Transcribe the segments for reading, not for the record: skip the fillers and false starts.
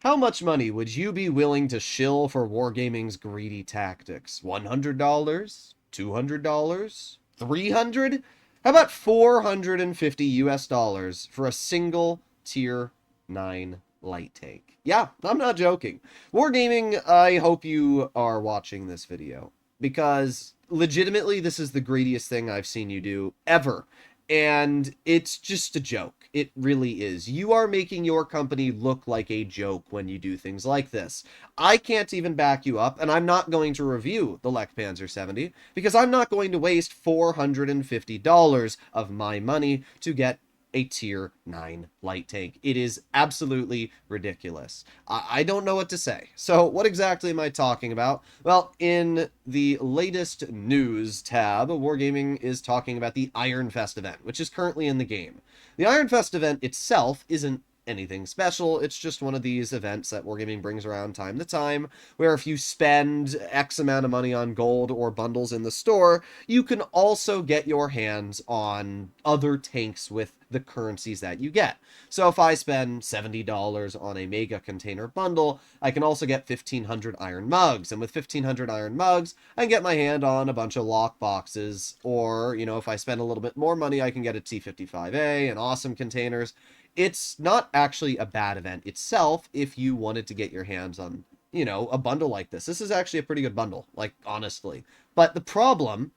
How much money would you be willing to shill for Wargaming's greedy tactics? $100? $200? $300? How about 450 US dollars for a single tier 9 light tank? Yeah, I'm not joking. Wargaming, I hope you are watching this video because legitimately this is the greediest thing I've seen you do ever. And it's just a joke. It really is. You are making your company look like a joke when you do things like this. I can't even back you up, and I'm not going to review the Lech Panzer 70 because I'm not going to waste $450 of my money to get a tier 9 light tank. It is absolutely ridiculous. I don't know what to say. So what exactly am I talking about? Well, in the latest news tab, Wargaming is talking about the Ironfest event, which is currently in the game. The Ironfest event itself isn't anything special. It's just one of these events that Wargaming brings around time to time, where if you spend X amount of money on gold or bundles in the store, you can also get your hands on other tanks with the currencies that you get. So if I spend $70 on a mega container bundle, I can also get 1,500 iron mugs. And with 1,500 iron mugs, I can get my hand on a bunch of lock boxes. Or, you know, if I spend a little bit more money, I can get a T-55A and awesome containers. It's not actually a bad event itself if you wanted to get your hands on, you know, a bundle like this. This is actually a pretty good bundle, like, honestly. But the problem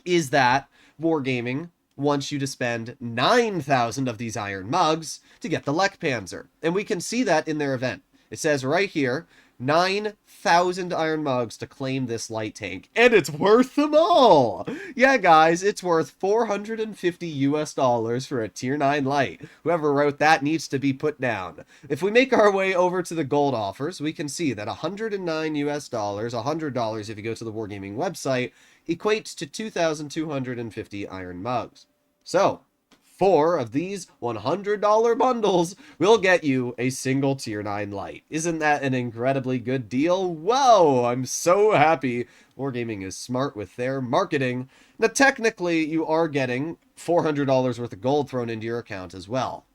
is that Wargaming wants you to spend 9,000 of these iron mugs to get the Lech Panzer. And we can see that in their event. It says right here, 9,000 iron mugs to claim this light tank, and it's worth them all. Yeah, guys, it's worth 450 US dollars for a tier 9 light. Whoever wrote that needs to be put down. If we make our way over to the gold offers, we can see that 109 US dollars, $100 if you go to the Wargaming website, equates to 2,250 iron mugs. So, 4 of these $100 bundles will get you a single tier 9 light. Isn't that an incredibly good deal? Whoa, I'm so happy. Wargaming is smart with their marketing. Now, technically, you are getting $400 worth of gold thrown into your account as well.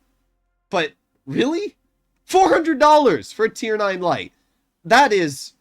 But, really? $400 for a tier 9 light. That is...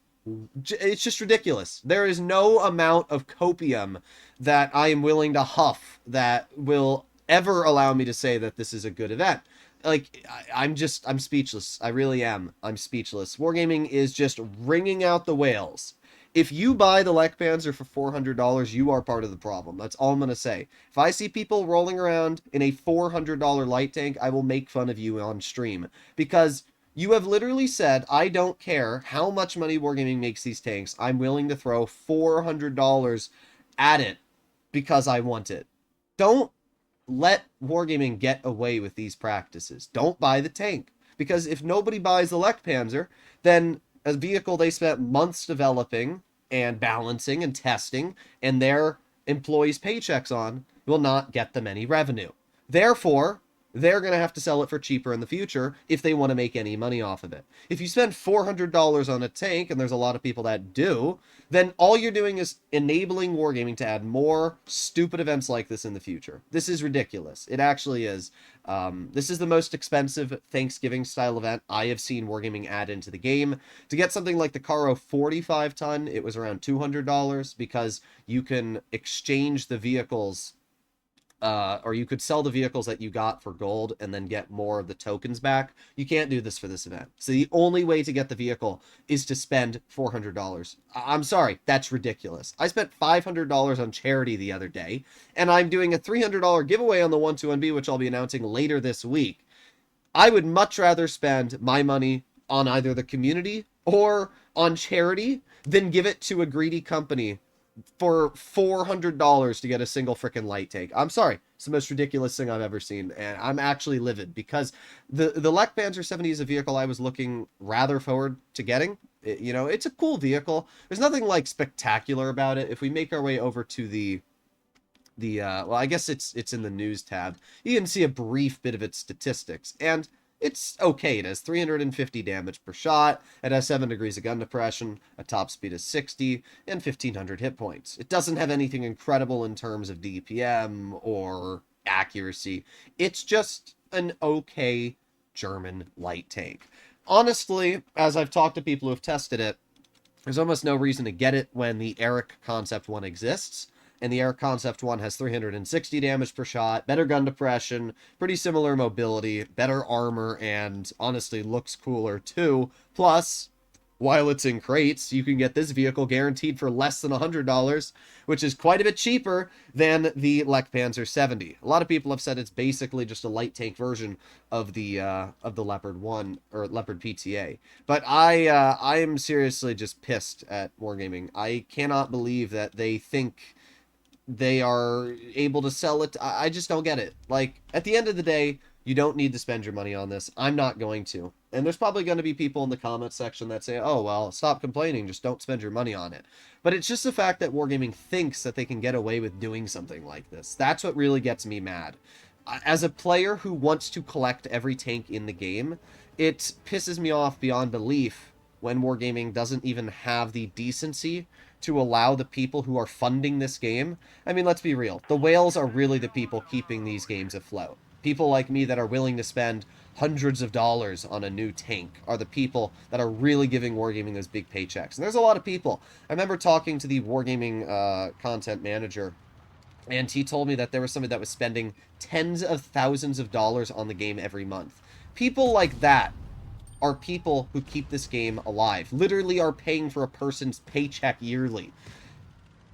it's just ridiculous. There is no amount of copium that I am willing to huff that will ever allow me to say that this is a good event. Like, I'm speechless. I really am. I'm speechless. Wargaming is just wringing out the whales. If you buy the Lech Panzer for $400, you are part of the problem. That's all I'm going to say. If I see people rolling around in a $400 light tank, I will make fun of you on stream. Because you have literally said, I don't care how much money Wargaming makes these tanks. I'm willing to throw $400 at it because I want it. Don't let Wargaming get away with these practices. Don't buy the tank. Because if nobody buys the Lech Panzer, then a vehicle they spent months developing and balancing and testing and their employees' paychecks on will not get them any revenue. Therefore, they're going to have to sell it for cheaper in the future if they want to make any money off of it. If you spend $400 on a tank, and there's a lot of people that do, then all you're doing is enabling Wargaming to add more stupid events like this in the future. This is ridiculous. It actually is. This is the most expensive Thanksgiving-style event I have seen Wargaming add into the game. To get something like the Caro 45-ton, it was around $200 because you can exchange the vehicles or you could sell the vehicles that you got for gold and then get more of the tokens back. You can't do this for this event. So the only way to get the vehicle is to spend $400. I'm sorry, that's ridiculous. I spent $500 on charity the other day, and I'm doing a $300 giveaway on the 121B, which I'll be announcing later this week. I would much rather spend my money on either the community or on charity than give it to a greedy company for $400 to get a single freaking light tank. I'm sorry. It's the most ridiculous thing I've ever seen, and I'm actually livid because the Lech Panzer 70 is a vehicle I was looking rather forward to getting. You know, it's a cool vehicle. There's nothing like spectacular about it. If we make our way over to the well, I guess it's in the news tab, you can see a brief bit of its statistics, and it's okay. It has 350 damage per shot, it has 7 degrees of gun depression, a top speed of 60, and 1,500 hit points. It doesn't have anything incredible in terms of DPM or accuracy. It's just an okay German light tank. honestly, as I've talked to people who have tested it, there's almost no reason to get it when the Eric Concept 1 exists. And the Eric Concept 1 has 360 damage per shot, better gun depression, pretty similar mobility, better armor, and honestly looks cooler too. Plus, while it's in crates, you can get this vehicle guaranteed for less than $100, which is quite a bit cheaper than the Lech Panzer 70. A lot of people have said it's basically just a light tank version of the Leopard 1 or Leopard PTA. But I am seriously just pissed at Wargaming. I cannot believe that they think they are able to sell it. I just don't get it. Like, at the end of the day, you don't need to spend your money on this. I'm not going to. And there's probably going to be people in the comments section that say, oh, well, stop complaining. Just don't spend your money on it. But it's just the fact that Wargaming thinks that they can get away with doing something like this. That's what really gets me mad. As a player who wants to collect every tank in the game, it pisses me off beyond belief when Wargaming doesn't even have the decency to allow the people who are funding this game. I mean, let's be real. The whales are really the people keeping these games afloat. People like me that are willing to spend hundreds of dollars on a new tank are the people that are really giving Wargaming those big paychecks. And there's a lot of people. I remember talking to the Wargaming content manager, and he told me that there was somebody that was spending tens of thousands of dollars on the game every month. People like that are people who keep this game alive. Literally are paying for a person's paycheck yearly.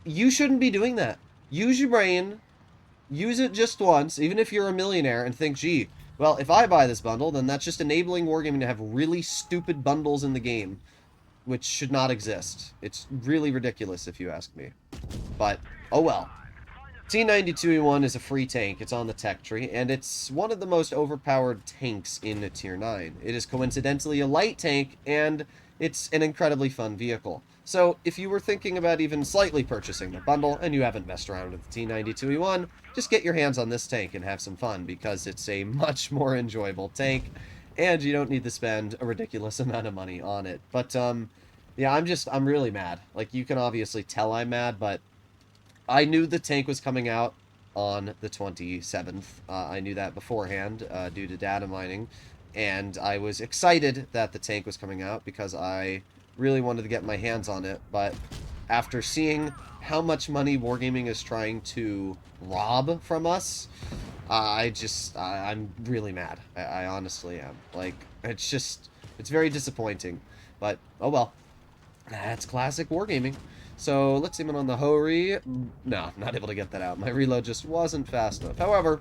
You shouldn't be doing that. Use your brain. Use it just once, even if you're a millionaire, and think, gee, well, if I buy this bundle, then that's just enabling Wargaming to have really stupid bundles in the game, which should not exist. It's really ridiculous, if you ask me. But, oh well. T92E1 is a free tank. It's on the tech tree, and it's one of the most overpowered tanks in Tier 9. It is coincidentally a light tank, and it's an incredibly fun vehicle. So, if you were thinking about even slightly purchasing the bundle, and you haven't messed around with the T92E1, just get your hands on this tank and have some fun, because it's a much more enjoyable tank, and you don't need to spend a ridiculous amount of money on it. But, yeah, I'm really mad. Like, you can obviously tell I'm mad, but I knew the tank was coming out on the 27th. I knew that beforehand due to data mining, and I was excited that the tank was coming out because I really wanted to get my hands on it. But after seeing how much money Wargaming is trying to rob from us, I'm really mad. I honestly am. Like, it's very disappointing. But, oh well. That's classic Wargaming. So, let's see him on the Hori. No, not able to get that out. My reload just wasn't fast enough. However,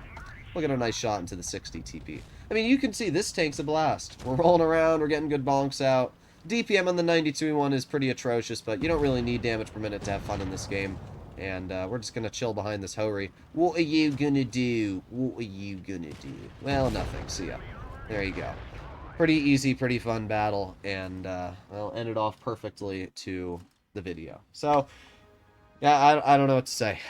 we'll get a nice shot into the 60 TP. I mean, you can see this tank's a blast. We're rolling around, we're getting good bonks out. DPM on the 92-1 is pretty atrocious, but you don't really need damage per minute to have fun in this game. And we're just going to chill behind this Hori. What are you going to do? What are you going to do? Well, nothing. See ya. There you go. Pretty easy, pretty fun battle, and well, ended off perfectly to the video. So, yeah, I don't know what to say.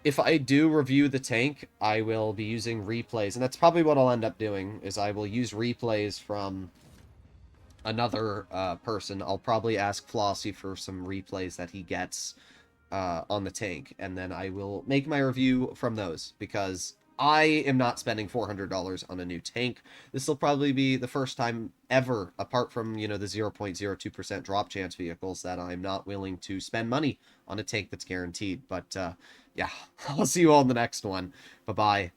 If I do review the tank, I will be using replays, and that's probably what I'll end up doing, is I will use replays from another person. I'll probably ask Flossie for some replays that he gets on the tank, and then I will make my review from those, because I am not spending $400 on a new tank. This will probably be the first time ever, apart from, you know, the 0.02% drop chance vehicles, that I'm not willing to spend money on a tank that's guaranteed. But, yeah, I'll see you all in the next one. Bye-bye.